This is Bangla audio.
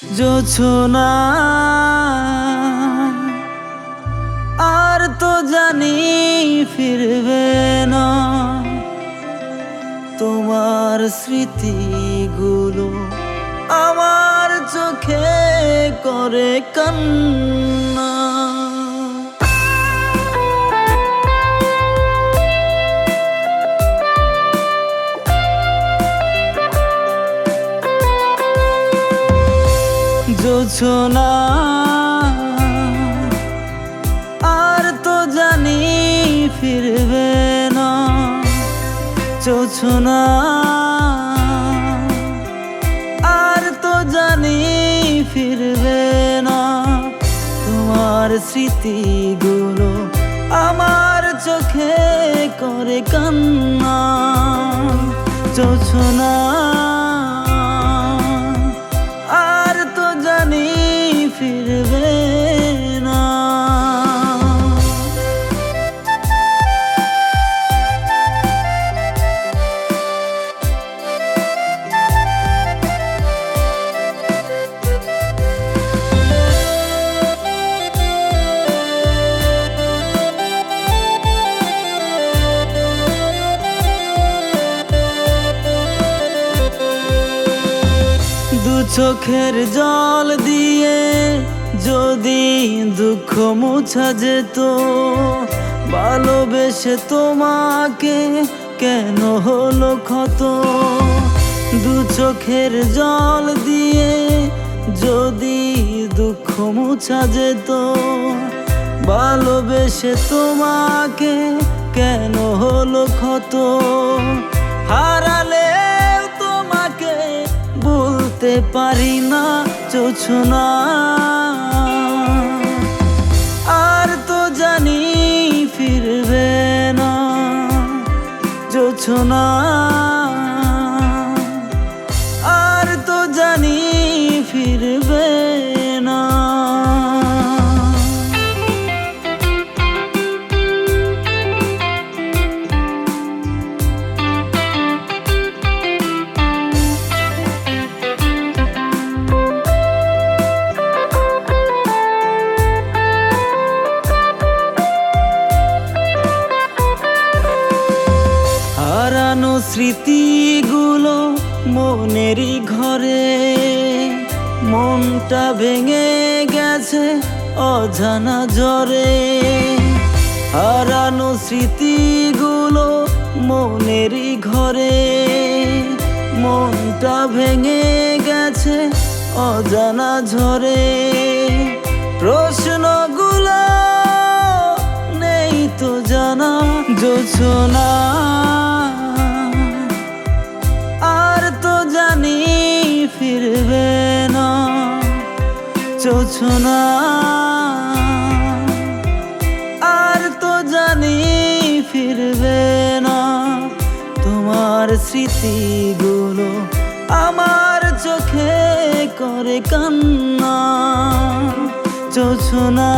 জোছনা আর তো জানি ফিরবে না, তোমার স্মৃতিগুলো আমার চোখে করে কান্না। জোছনা আর তো জানি ফিরবে না, জোছনা আর তো জানি ফিরবে না, তোমার স্মৃতিগুলো আমার চোখে করে কান্না। জোছনা আর তো জানি ফিরবে না। দু চোখের জল দিয়ে যদি দুঃখ মুছা যেত, ভালোবেসে তোমাকে কেন হলো ক্ষত। দু চোখের জল দিয়ে যদি দুঃখ মুছা যেত, ভালোবেসে তোমাকে কেন হলো ক্ষত। হারালে তোমাকে বলতে পারি না, জোছনা আর তো জানি ফিরবে না, জোছনা আর তো জানি ফিরবে না। হারানো স্মৃতিগুলো মনেরই ঘরে, মনটা ভেঙে গেছে অজানা জ্বরে। হারানো স্মৃতিগুলো মনেরই ঘরে, মনটা ভেঙে গেছে অজানা ঝরে। প্রশ্নগুলো নেই তো জানা, জোছনা আর তো জানি ফিরবে না, জোছনা আর তো জানি ফিরবে না, তোমার স্মৃতিগুলো আমার চোখে করে কান্না। জোছনা